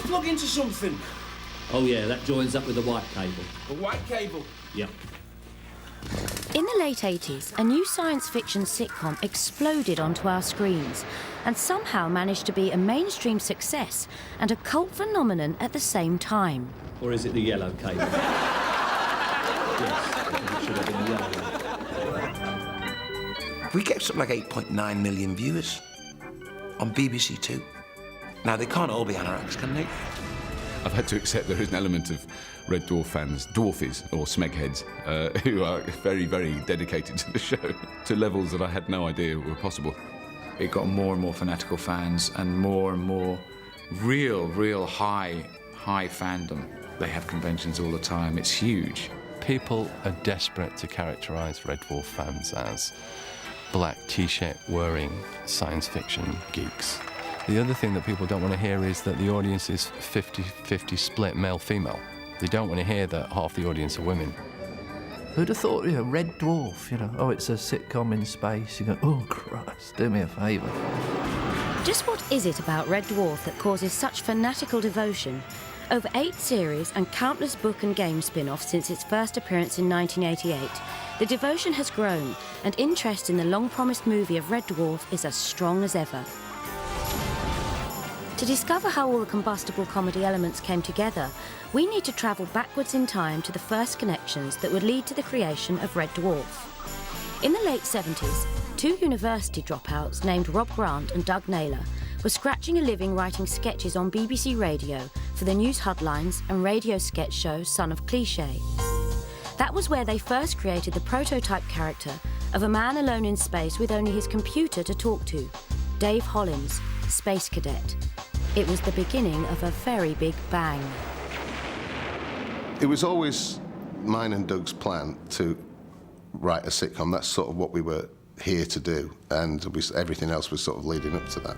plug into something? Oh yeah, that joins up with the white cable. A white cable? Yep. In the late 80s, a new science fiction sitcom exploded onto our screens and somehow managed to be a mainstream success and a cult phenomenon at the same time. Or is it the yellow cable? Yes, I think it should have been yellow. We get something like 8.9 million viewers on BBC Two. Now, they can't all be anoraks, can they? I've had to accept there is an element of Red Dwarf fans, dwarfies or Smeg heads, who are very, very dedicated to the show, to levels that I had no idea were possible. It got more and more fanatical fans and more real high fandom. They have conventions all the time. It's huge. People are desperate to characterise Red Dwarf fans as black T-shirt wearing science fiction geeks. The other thing that people don't want to hear is that the audience is 50-50 split male-female. They don't want to hear that half the audience are women. Who'd have thought, Red Dwarf, oh, it's a sitcom in space. You go, oh, Christ, do me a favour. Just what is it about Red Dwarf that causes such fanatical devotion? Over 8 series and countless book and game spin-offs since its first appearance in 1988, the devotion has grown, and interest in the long-promised movie of Red Dwarf is as strong as ever. To discover how all the combustible comedy elements came together, we need to travel backwards in time to the first connections that would lead to the creation of Red Dwarf. In the late 70s, 2 university dropouts named Rob Grant and Doug Naylor were scratching a living writing sketches on BBC Radio for the news headlines and radio sketch show Son of Cliché. That was where they first created the prototype character of a man alone in space with only his computer to talk to, Dave Hollins, Space Cadet. It was the beginning of a very big bang. It was always mine and Doug's plan to write a sitcom. That's sort of what we were here to do, and everything else was sort of leading up to that.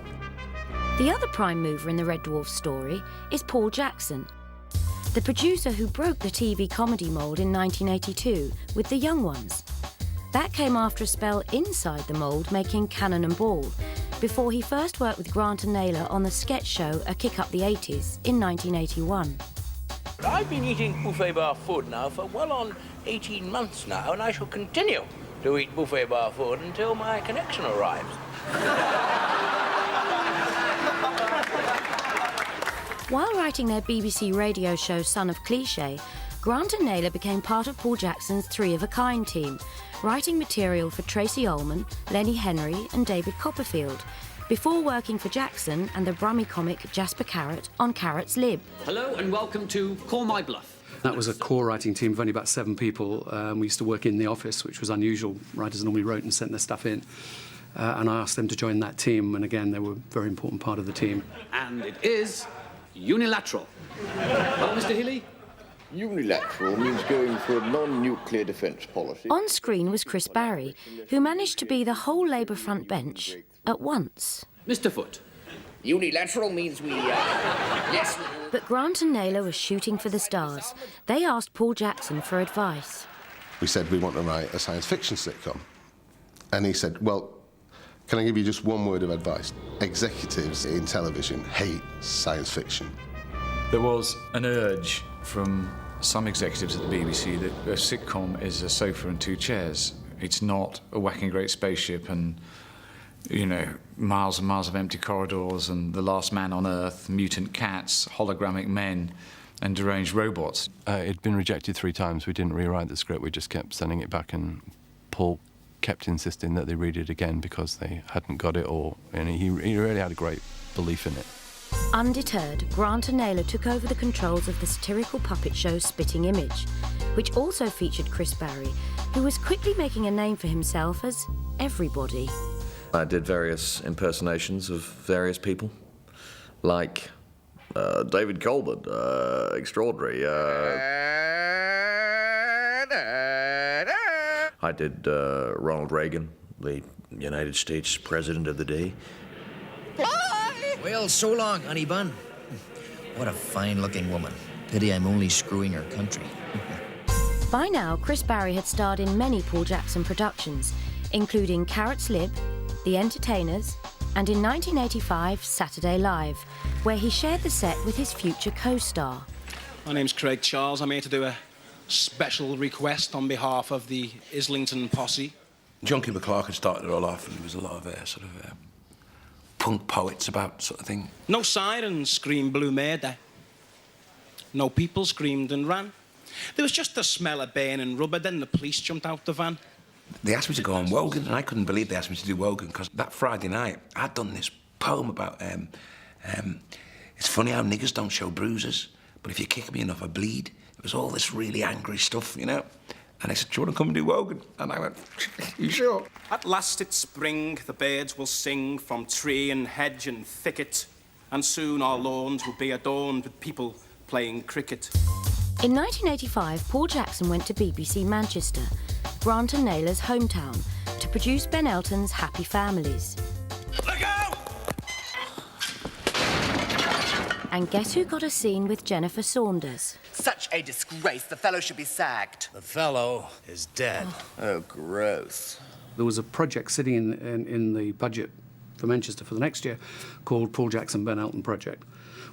The other prime mover in the Red Dwarf story is Paul Jackson, the producer who broke the TV comedy mould in 1982 with The Young Ones. That came after a spell inside the mould making Cannon and Ball, before he first worked with Grant and Naylor on the sketch show A Kick Up the 80s in 1981. I've been eating buffet bar food now for well on 18 months now, and I shall continue to eat buffet bar food until my connection arrives. While writing their BBC radio show Son of Cliché, Grant and Naylor became part of Paul Jackson's Three of a Kind team, writing material for Tracy Ullman, Lenny Henry and David Copperfield, before working for Jackson and the Brummie comic Jasper Carrot on Carrot's Lib. Hello and welcome to Call My Bluff. That was a core writing team of only about 7 people. We used to work in the office, which was unusual. Writers normally wrote and sent their stuff in. And I asked them to join that team, and again, they were a very important part of the team. And it is unilateral. Well, Mr. Healy? Unilateral means going for a non-nuclear defence policy. On screen was Chris Barrie, who managed to be the whole Labour front bench at once. Mr. Foote? Unilateral means we, yes. But Grant and Naylor were shooting for the stars. They asked Paul Jackson for advice. We said we want to write a science fiction sitcom. And he said, well, can I give you just one word of advice? Executives in television hate science fiction. There was an urge from some executives at the BBC that a sitcom is a sofa and 2 chairs. It's not a whacking great spaceship and, miles and miles of empty corridors and The Last Man on Earth, mutant cats, hologramic men and deranged robots. It'd been rejected 3 times. We didn't rewrite the script. We just kept sending it back, and Paul kept insisting that they read it again because they hadn't got it, and he really had a great belief in it. Undeterred, Grant and Naylor took over the controls of the satirical puppet show Spitting Image, which also featured Chris Barrie, who was quickly making a name for himself as everybody. I did various impersonations of various people, like David Colbert, extraordinary. I did Ronald Reagan, the United States President of the day. Well, so long, honey bun. What a fine-looking woman. Pity I'm only screwing her country. By now, Chris Barrie had starred in many Paul Jackson productions, including Carrot's Lib, The Entertainers, and in 1985, Saturday Live, where he shared the set with his future co-star. My name's Craig Charles. I'm here to do a special request on behalf of the Islington posse. Junkie McClark had started it all off, and there was a lot of sort of punk poets about sort of thing. No sirens screamed blue murder. No people screamed and ran. There was just the smell of burning rubber, then the police jumped out the van. They asked me to go on Wogan, and I couldn't believe they asked me to do Wogan, because that Friday night, I'd done this poem about, it's funny how niggers don't show bruises, but if you kick me enough, I bleed. It was all this really angry stuff, you know? And they said, do you want to come and do Wogan? And I went, you sure? At last it's spring, the birds will sing from tree and hedge and thicket, and soon our lawns will be adorned with people playing cricket. In 1985, Paul Jackson went to BBC Manchester, Grant and Naylor's hometown, to produce Ben Elton's Happy Families. Look out! And guess who got a scene with Jennifer Saunders? Such a disgrace. The fellow should be sacked. The fellow is dead. Oh, gross. There was a project sitting in the budget for Manchester for the next year called Paul Jackson Ben Elton Project,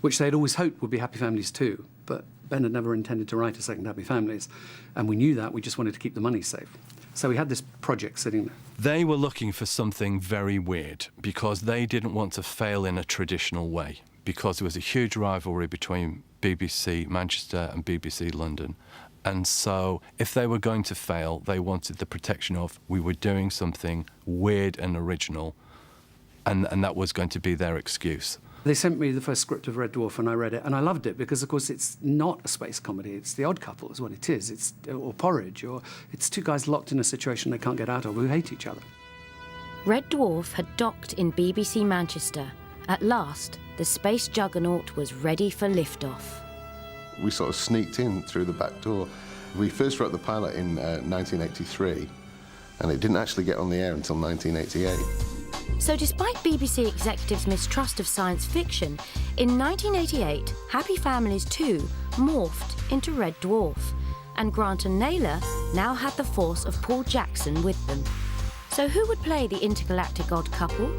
which they'd always hoped would be Happy Families 2, but Ben had never intended to write a second Happy Families, and we knew that. We just wanted to keep the money safe. So we had this project sitting there. They were looking for something very weird because they didn't want to fail in a traditional way, because there was a huge rivalry between BBC Manchester and BBC London. And so if they were going to fail, they wanted the protection of, we were doing something weird and original, and that was going to be their excuse. They sent me the first script of Red Dwarf, and I read it, and I loved it because, of course, it's not a space comedy. It's The Odd Couple is what it is. Or Porridge, or it's two guys locked in a situation they can't get out of who hate each other. Red Dwarf had docked in BBC Manchester. At last, the space juggernaut was ready for liftoff. We sort of sneaked in through the back door. We first wrote the pilot in 1983, and it didn't actually get on the air until 1988. So despite BBC executives' mistrust of science fiction, in 1988, Happy Families 2 morphed into Red Dwarf, and Grant and Naylor now had the force of Paul Jackson with them. So who would play the intergalactic odd couple?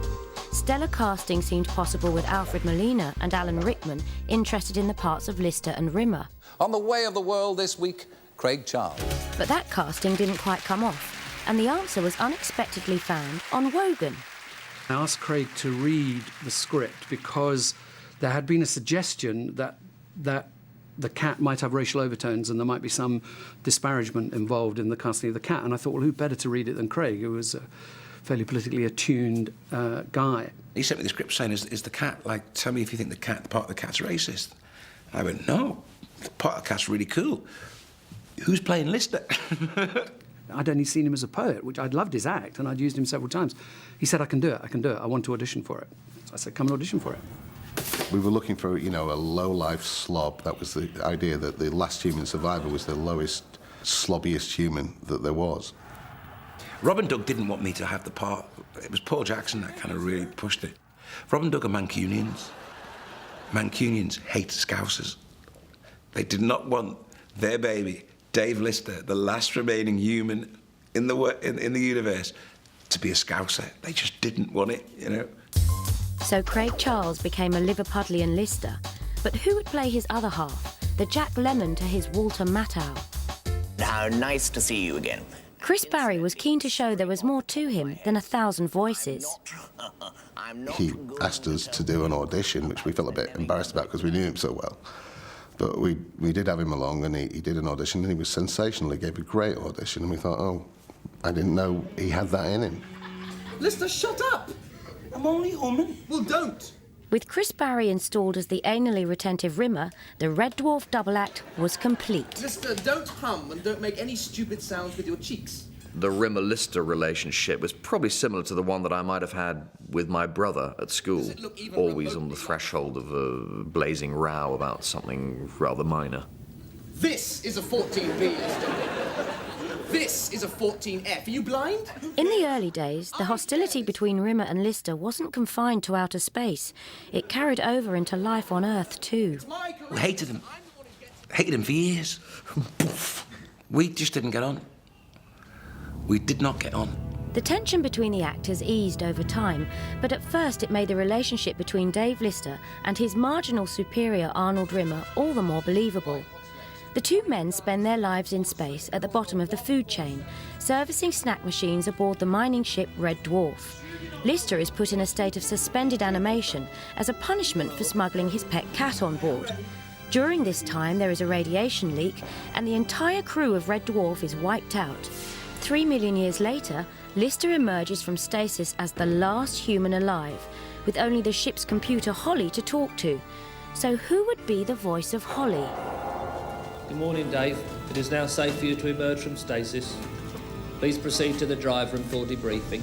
Stellar casting seemed possible with Alfred Molina and Alan Rickman interested in the parts of Lister and Rimmer. On the way of the world this week, Craig Charles. But that casting didn't quite come off, and the answer was unexpectedly found on Wogan. I asked Craig to read the script because there had been a suggestion that the cat might have racial overtones and there might be some disparagement involved in the casting of the cat. And I thought, well, who better to read it than Craig, who was a fairly politically attuned guy. He sent me the script saying, is the cat, like, tell me if you think the part of the cat's racist. I went, no, the part of the cat's really cool. Who's playing Lister? I'd only seen him as a poet, which I'd loved his act, and I'd used him several times. He said, I can do it, I want to audition for it. So I said, come and audition for it. We were looking for, you know, a low-life slob. That was the idea, that the last human survivor was the lowest, slobbiest human that there was. Rob and Doug didn't want me to have the part. It was Paul Jackson that kind of really pushed it. Rob and Doug are Mancunians. Mancunians hate Scousers. They did not want their baby, Dave Lister, the last remaining human in the universe, to be a Scouser. They just didn't want it, you know. So Craig Charles became a Liverpudlian Lister. But who would play his other half, the Jack Lemmon to his Walter Matthau? How nice to see you again. Chris Barrie was keen to show there was more to him than 1,000 voices. He asked us to do an audition, which we felt a bit embarrassed about because we knew him so well. But we did have him along, and he did an audition, and he was sensational. He gave a great audition, and we thought, oh, I didn't know he had that in him. Lister, shut up! I'm only human. Well, don't. With Chris Barrie installed as the anally retentive Rimmer, the Red Dwarf double act was complete. Lister, don't hum and don't make any stupid sounds with your cheeks. The Rimmer-Lister relationship was probably similar to the one that I might have had with my brother at school, always on the threshold of a blazing row about something rather minor. This is a 14B, Lister. This is a 14F. Are you blind? In the early days, the hostility between Rimmer and Lister wasn't confined to outer space. It carried over into life on Earth, too. We hated him. Hated him for years. We just didn't get on. We did not get on. The tension between the actors eased over time, but at first it made the relationship between Dave Lister and his marginal superior Arnold Rimmer all the more believable. The two men spend their lives in space at the bottom of the food chain, servicing snack machines aboard the mining ship Red Dwarf. Lister is put in a state of suspended animation as a punishment for smuggling his pet cat on board. During this time there is a radiation leak and the entire crew of Red Dwarf is wiped out. 3 million years later, Lister emerges from stasis as the last human alive, with only the ship's computer Holly to talk to. So who would be the voice of Holly? Good morning, Dave. It is now safe for you to emerge from stasis. Please proceed to the drive room for debriefing.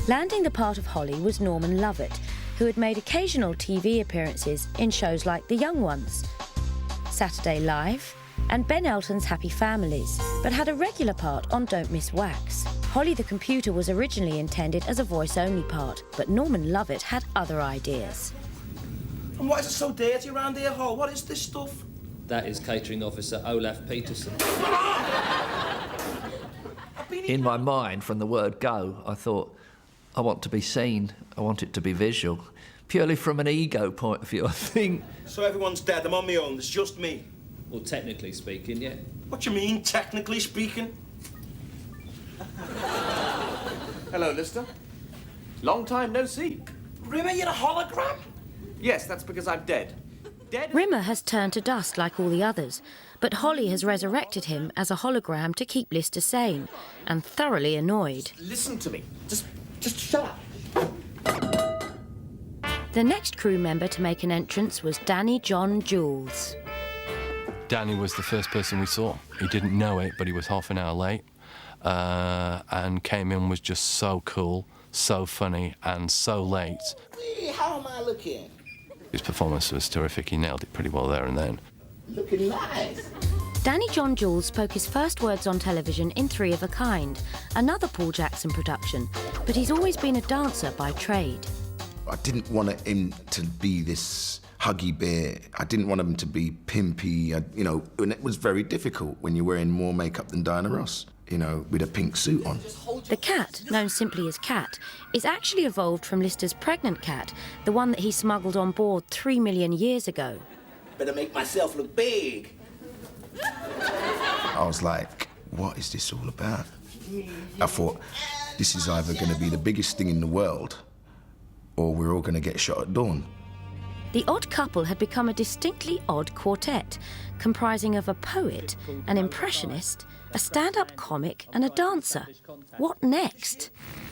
Landing the part of Holly was Norman Lovett, who had made occasional TV appearances in shows like The Young Ones, Saturday Live, and Ben Elton's Happy Families, but had a regular part on Don't Miss Wax. Holly the computer was originally intended as a voice-only part, but Norman Lovett had other ideas. And why is it so dirty around here, Hall? What is this stuff? That is catering officer Olaf Peterson. In my mind, from the word go, I thought, I want to be seen, I want it to be visual. Purely from an ego point of view, I think. So everyone's dead, I'm on my own, it's just me. Well, technically speaking, yeah. What do you mean, technically speaking? Hello, Lister. Long time no see. Rimmer, you're a hologram? Yes, that's because I'm dead. Rimmer has turned to dust like all the others, but Holly has resurrected him as a hologram to keep Lister sane, and thoroughly annoyed. Listen to me. Just shut up. The next crew member to make an entrance was Jon Jules. Danny was the first person we saw. He didn't know it, but he was half an hour late, and came in, was just so cool, so funny, and so late. Hey, how am I looking? His performance was terrific. He nailed it pretty well there and then. Looking nice. Jon Jules spoke his first words on television in 3 of a Kind, another Paul Jackson production, but he's always been a dancer by trade. I didn't want him to be this huggy bear. I didn't want him to be pimpy, and it was very difficult when you're wearing more makeup than Diana Ross, with a pink suit on. The cat, known simply as Cat, is actually evolved from Lister's pregnant cat, the one that he smuggled on board 3 million years ago. Better make myself look big. I was like, what is this all about? I thought, this is either going to be the biggest thing in the world, or we're all going to get shot at dawn. The odd couple had become a distinctly odd quartet, comprising of a poet, an impressionist, a stand-up comic and a dancer. What next?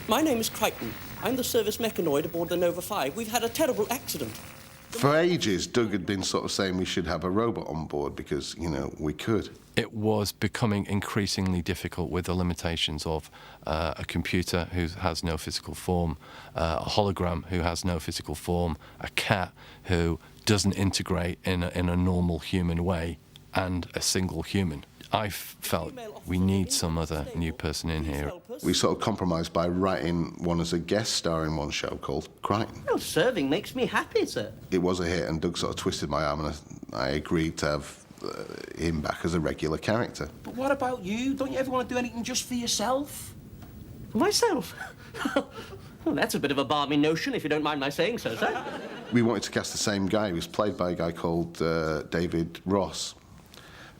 My name is Crichton. I'm the service mechanoid aboard the Nova 5. We've had a terrible accident. For ages, Doug had been sort of saying we should have a robot on board because, we could. It was becoming increasingly difficult with the limitations of a computer who has no physical form, a hologram who has no physical form, a cat who doesn't integrate in a normal human way, and a single human. I felt we need some other new person in here. We sort of compromised by writing one as a guest star in one show called Crichton. Well, serving makes me happy, sir. It was a hit, and Doug sort of twisted my arm, and I agreed to have him back as a regular character. But what about you? Don't you ever want to do anything just for yourself? Myself? Well, that's a bit of a balmy notion, if you don't mind my saying so, sir. We wanted to cast the same guy. He was played by a guy called David Ross.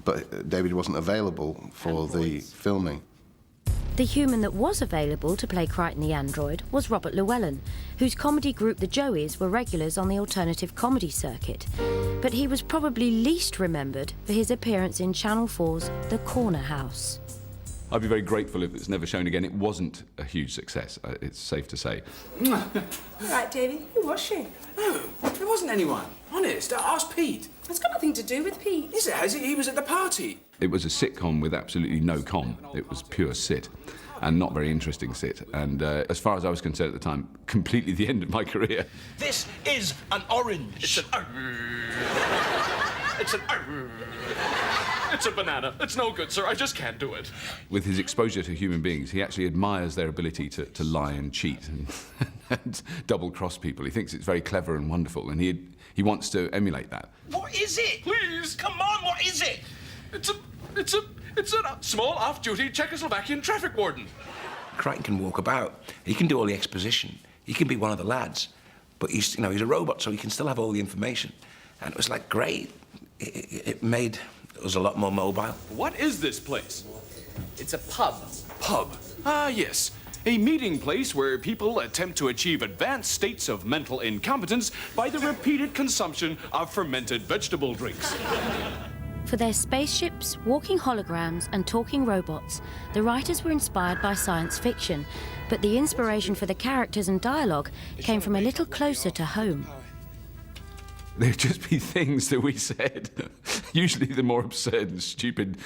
But David wasn't available for the filming. The human that was available to play Crichton the android was Robert Llewellyn, whose comedy group The Joeys were regulars on the alternative comedy circuit. But he was probably least remembered for his appearance in Channel 4's The Corner House. I'd be very grateful if it's never shown again. It wasn't a huge success, it's safe to say. Right, Davy, who was she? No, there wasn't anyone. Honest, ask Pete. It's got nothing to do with Pete. Is it? Has it? He was at the party. It was a sitcom with absolutely no com. It was pure sit, and not very interesting sit. And as far as I was concerned at the time, completely the end of my career. This is an orange. It's a banana. It's no good, sir. I just can't do it. With his exposure to human beings, he actually admires their ability to lie and cheat and double-cross people. He thinks it's very clever and wonderful, and he wants to emulate that. What is it? Please, come on, what is it? It's a small off-duty Czechoslovakian traffic warden. Crichton can walk about. He can do all the exposition. He can be one of the lads. But he's a robot, so he can still have all the information. And it was like great. It made us a lot more mobile. What is this place? It's a pub. Pub. Ah, yes. A meeting place where people attempt to achieve advanced states of mental incompetence by the repeated consumption of fermented vegetable drinks. For their spaceships, walking holograms, and talking robots, the writers were inspired by science fiction, but the inspiration for the characters and dialogue came from a little closer to home. There'd just be things that we said, usually the more absurd and stupid,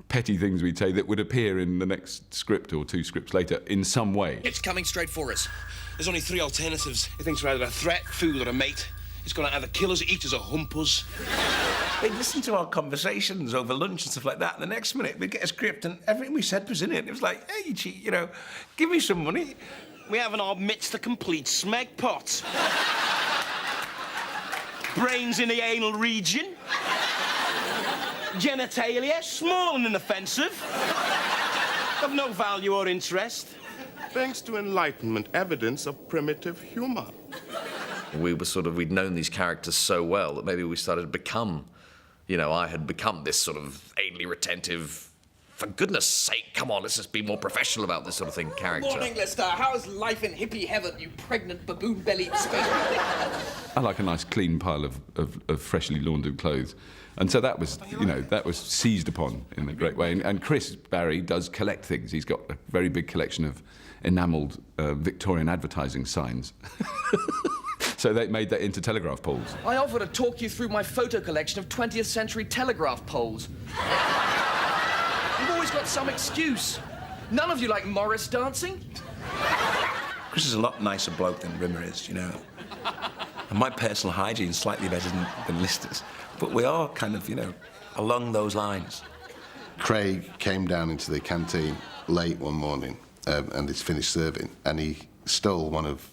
petty things we'd say that would appear in the next script or 2 scripts later in some way. It's coming straight for us. There's only 3 alternatives. He thinks we're either a threat, fool, or a mate. It's going to either kill us, eat us, or hump us. They'd listen to our conversations over lunch and stuff like that, and the next minute we'd get a script and everything we said was in it. It was like, hey, you cheat, give me some money. We have in our midst a complete Smeg pot. Brains in the anal region. Genitalia, small and inoffensive. Of no value or interest. Thanks to Enlightenment, evidence of primitive humour. We'd known these characters so well that maybe we started to become, I had become this sort of anally retentive, for goodness sake, come on, let's just be more professional about this sort of thing character. Morning, Lester. How's life in hippie heaven, you pregnant baboon-bellied space? I like a nice clean pile of freshly laundered clothes. And so that was, that was seized upon in a great way. And Chris Barrie does collect things. He's got a very big collection of enamelled Victorian advertising signs. So they made that into telegraph poles. I offer to talk you through my photo collection of 20th century telegraph poles. You've always got some excuse. None of you like Morris dancing. Chris is a lot nicer bloke than Rimmer is, And my personal hygiene's slightly better than Lister's. But we are kind of, along those lines. Craig came down into the canteen late one morning and he's finished serving, and he stole one of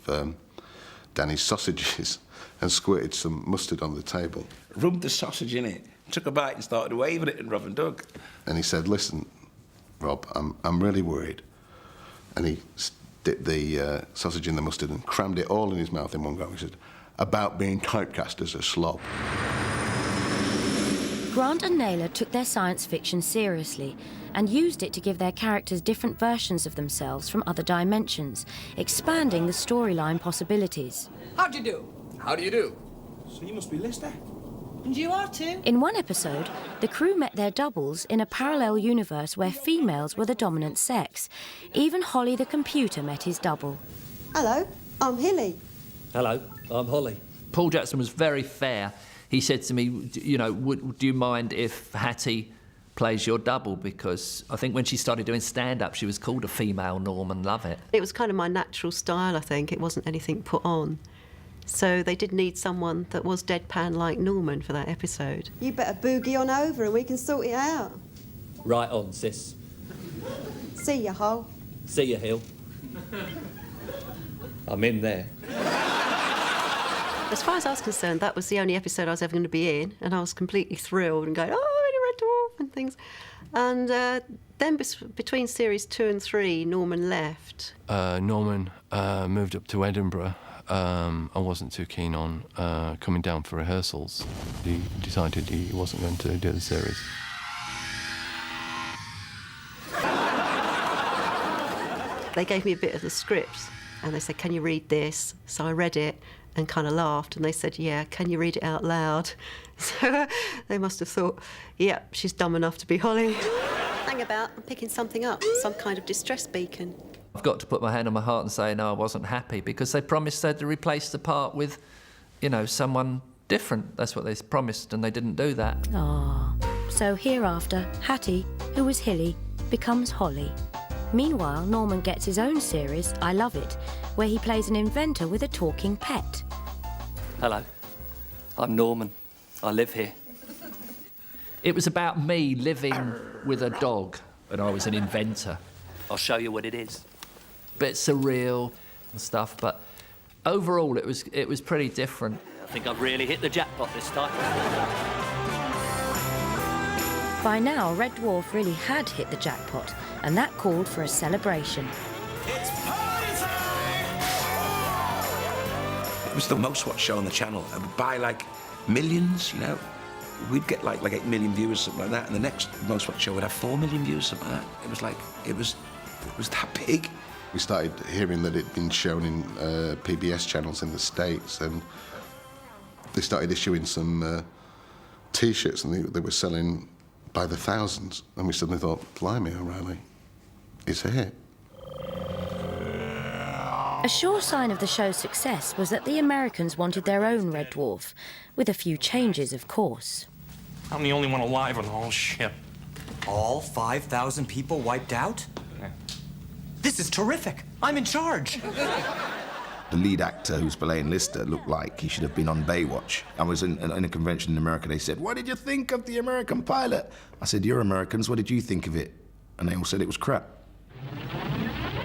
Danny's sausages and squirted some mustard on the table. Rubbed the sausage in it, took a bite and started waving it at Rob and Doug. And he said, listen, Rob, I'm really worried. And he dipped the sausage in the mustard and crammed it all in his mouth in one go. He said, about being typecast as a slob. Grant and Naylor took their science fiction seriously and used it to give their characters different versions of themselves from other dimensions, expanding the storyline possibilities. How do you do? How do you do? So you must be Lister. And you are too. In one episode, the crew met their doubles in a parallel universe where females were the dominant sex. Even Holly the computer met his double. Hello, I'm Hilly. Hello, I'm Holly. Paul Jackson was very fair. He said to me, do you mind if Hattie plays your double? Because I think when she started doing stand-up, she was called a female Norman Lovett. It was kind of my natural style, I think. It wasn't anything put on. So they did need someone that was deadpan like Norman for that episode. You better boogie on over and we can sort it out. Right on, sis. See ya, Hole. See ya, Hill. I'm in there. As far as I was concerned, that was the only episode I was ever going to be in, and I was completely thrilled and going, oh, I'm in a Red Dwarf and things. And then between series 2 and 3, Norman left. Norman moved up to Edinburgh. I wasn't too keen on coming down for rehearsals. He decided he wasn't going to do the series. They gave me a bit of the script, and they said, can you read this? So I read it and kind of laughed, and they said, yeah, can you read it out loud? So they must have thought, yeah, she's dumb enough to be Holly. Hang about, I'm picking something up, some kind of distress beacon. I've got to put my hand on my heart and say, no, I wasn't happy, because they promised they'd replace the part with, someone different. That's what they promised, and they didn't do that. Ah, so hereafter, Hattie, who was Hilly, becomes Holly. Meanwhile, Norman gets his own series, I Love It, where he plays an inventor with a talking pet. Hello, I'm Norman. I live here. It was about me living with a dog, and I was an inventor. I'll show you what it is. Bit surreal and stuff, but overall it was pretty different. I think I've really hit the jackpot this time. By now, Red Dwarf really had hit the jackpot, and that called for a celebration. It was the most watched show on the channel. It would buy like millions, you know. We'd get like 8 million viewers, something like that, and the next most watched show would have 4 million views, something like that. It was like, it was that big. We started hearing that it'd been shown in PBS channels in the States, and they started issuing some T-shirts, and they were selling by the thousands. And we suddenly thought, blimey, O'Reilly, it's a hit. A sure sign of the show's success was that the Americans wanted their own Red Dwarf, with a few changes, of course. I'm the only one alive on the whole ship. All 5,000 people wiped out? This is terrific. I'm in charge. The lead actor who's playing Lister looked like he should have been on Baywatch. I was in a convention in America. They said, "What did you think of the American pilot?" I said, "You're Americans. What did you think of it?" And they all said it was crap.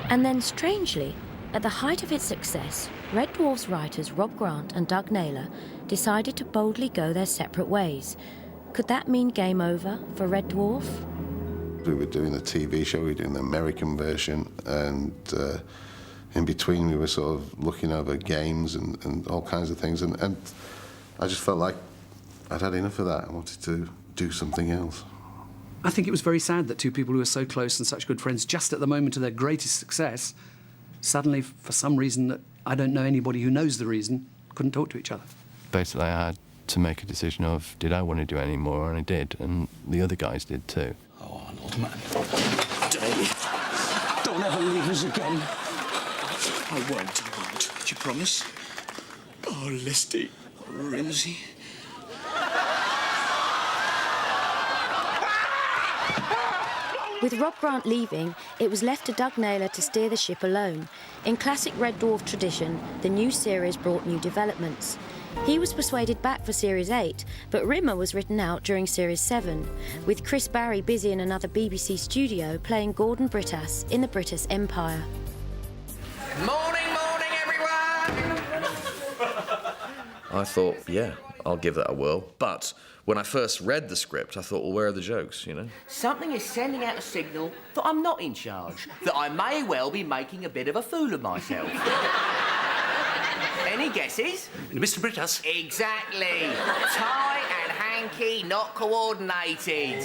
And then, strangely, at the height of its success, Red Dwarf's writers Rob Grant and Doug Naylor decided to boldly go their separate ways. Could that mean game over for Red Dwarf? We were doing the TV show, we were doing the American version, and in between we were sort of looking over games and all kinds of things, and I just felt like I'd had enough of that. I wanted to do something else. I think it was very sad that two people who were so close and such good friends, just at the moment of their greatest success, suddenly, for some reason that I don't know anybody who knows the reason, couldn't talk to each other. Basically, I had to make a decision of, did I want to do any more? And I did, and the other guys did too. Oh, Lord, man. Dave, don't ever leave us again. I won't. Do you promise? Oh, Listy. Rimsey. With Rob Grant leaving, it was left to Doug Naylor to steer the ship alone. In classic Red Dwarf tradition, the new series brought new developments. He was persuaded back for Series 8, but Rimmer was written out during Series 7, with Chris Barrie busy in another BBC studio playing Gordon Brittas in the British Empire. Morning, everyone! I thought, yeah, I'll give that a whirl. But when I first read the script, I thought, well, where are the jokes, you know? Something is sending out a signal that I'm not in charge, that I may well be making a bit of a fool of myself. Any guesses? Mr. Brittas? Exactly. Tight and hanky, not coordinated.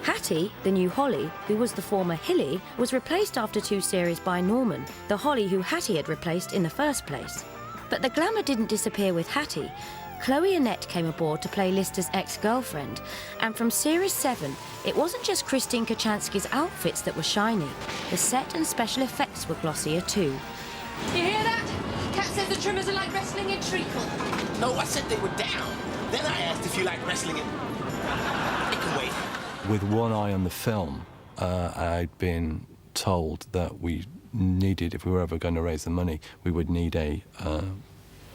Hattie, the new Holly, who was the former Hilly, was replaced after 2 series by Norman, the Holly who Hattie had replaced in the first place. But the glamour didn't disappear with Hattie. Chloe Annette came aboard to play Lister's ex-girlfriend, and from Series 7, it wasn't just Christine Kochanski's outfits that were shiny. The set and special effects were glossier too. You hear that? Cat says the trimmers are like wrestling in treacle. No, I said they were down. Then I asked if you like wrestling in... It can wait. With one eye on the film, I'd been told that we needed, if we were ever going to raise the money, we would need an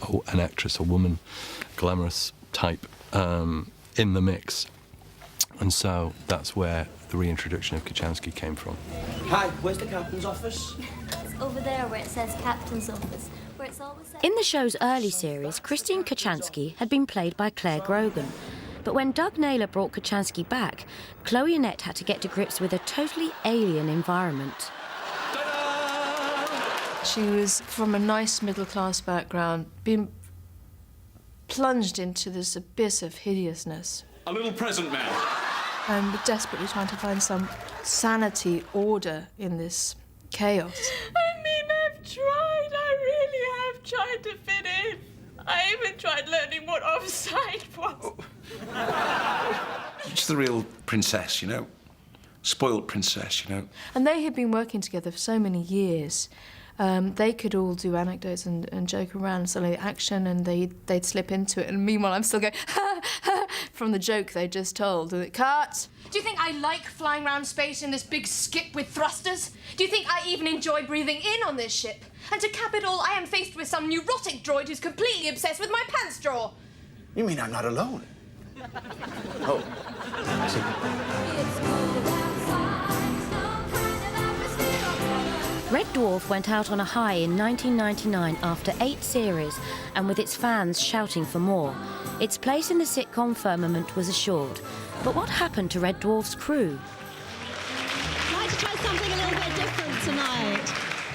actress, a woman, glamorous type, in the mix. And so that's where the reintroduction of Kochanski came from. Hi, where's the captain's office? It's over there where it says captain's office, where it's always... In the show's early series, Christine Kochanski had been played by Claire Grogan. But when Doug Naylor brought Kochanski back, Chloe Annette had to get to grips with a totally alien environment. She was from a nice middle-class background, being plunged into this abyss of hideousness. A little present, ma'am. And desperately trying to find some sanity, order in this chaos. I mean, I really have tried to fit in. I even tried learning what offside was. She's the real princess, you know? Spoiled princess, you know? And they had been working together for so many years. They could all do anecdotes and joke around, suddenly action, and they'd slip into it. And meanwhile, I'm still going, ha, ha, from the joke they just told. And it cut. Do you think I like flying around space in this big skip with thrusters? Do you think I even enjoy breathing in on this ship? And to cap it all, I am faced with some neurotic droid who's completely obsessed with my pants drawer. You mean I'm not alone? Oh, I see. Red Dwarf went out on a high in 1999 after 8 series, and with its fans shouting for more. Its place in the sitcom firmament was assured. But what happened to Red Dwarf's crew? I'd like to try something a little bit different tonight.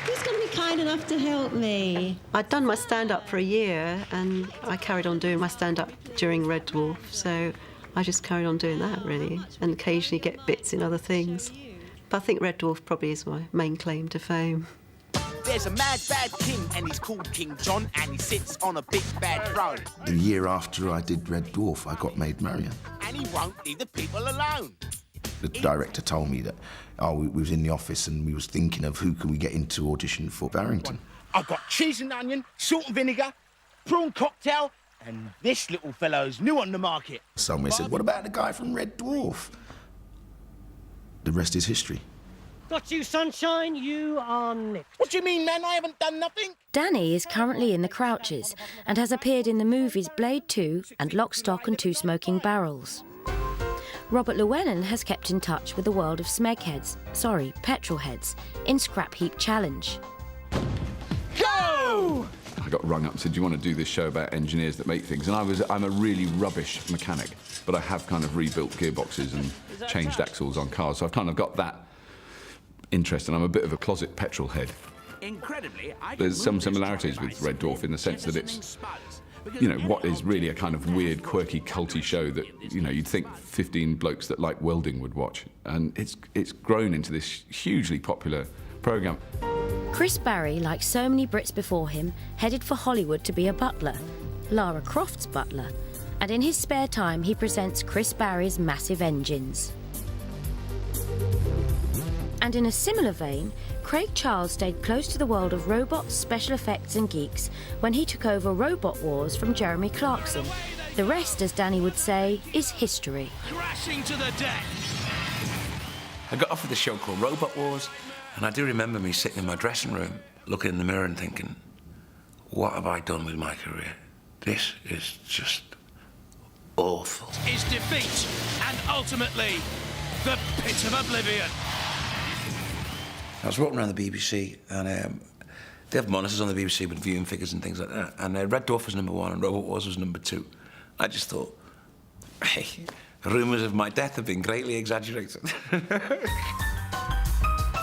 Who's going to be kind enough to help me? I'd done my stand-up for a year, and I carried on doing my stand-up during Red Dwarf, so I just carried on doing that, really, and occasionally get bits in other things. But I think Red Dwarf probably is my main claim to fame. There's a mad, bad king, and he's called King John, and he sits on a big, bad throne. The year after I did Red Dwarf, I got made Marion. And he won't leave the people alone. The director told me that, we was in the office and we was thinking of who can we get into audition for Barrington. I've got cheese and onion, salt and vinegar, prawn cocktail, and this little fellow's new on the market. Someone said, what about the guy from Red Dwarf? The rest is history. Got you, sunshine, you are next. What do you mean, man? I haven't done nothing. Danny is currently in the Crouches and has appeared in the movies Blade 2 and Lock, Stock and Two Smoking Barrels. Robert Llewellyn has kept in touch with the world of Smeg heads, petrol heads, in Scrap Heap Challenge. Go! I got rung up and said, do you want to do this show about engineers that make things? And I'm a really rubbish mechanic, but I have kind of rebuilt gearboxes and changed axles on cars, so I've kind of got that interest, and I'm a bit of a closet petrol head. Incredibly, There's some similarities with Red Dwarf in the sense that it's, what is really a kind of weird, quirky, culty show that, you'd think 15 blokes that like welding would watch. And it's grown into this hugely popular programme. Chris Barrie, like so many Brits before him, headed for Hollywood to be a butler, Lara Croft's butler. And in his spare time, he presents Chris Barrie's Massive Engines. And in a similar vein, Craig Charles stayed close to the world of robots, special effects and geeks when he took over Robot Wars from Jeremy Clarkson. The rest, as Danny would say, is history. Crashing to the deck. I got offered a show called Robot Wars, and I do remember me sitting in my dressing room, looking in the mirror and thinking, what have I done with my career? This is just awful. Is defeat, and ultimately, the pit of oblivion. I was walking around the BBC, and they have monitors on the BBC with viewing figures and things like that. And Red Dwarf was #1 and Robot Wars was #2. I just thought, hey, rumours of my death have been greatly exaggerated.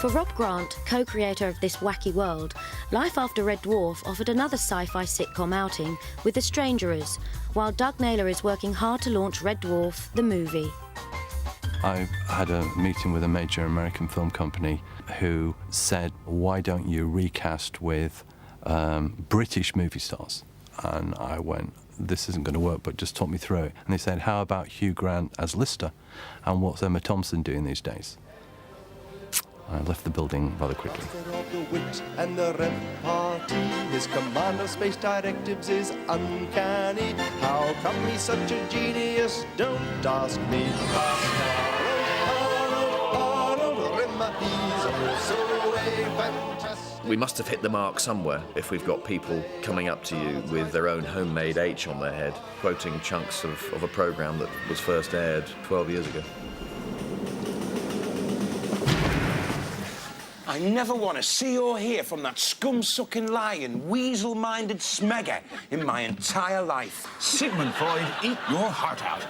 For Rob Grant, co-creator of this wacky world, life after Red Dwarf offered another sci-fi sitcom outing with The Strangerers, while Doug Naylor is working hard to launch Red Dwarf, the movie. I had a meeting with a major American film company who said, why don't you recast with British movie stars? And I went, this isn't going to work, but just talk me through it. And they said, how about Hugh Grant as Lister? And what's Emma Thompson doing these days? I left the building rather quickly. The wit and the repartee, his command of space directives is uncanny. How come he's such a genius? Don't ask me. We must have hit the mark somewhere if we've got people coming up to you with their own homemade H on their head, quoting chunks of a programme that was first aired 12 years ago. I never want to see or hear from that scum-sucking lion, weasel-minded Smegger in my entire life. Sigmund Freud, eat your heart out.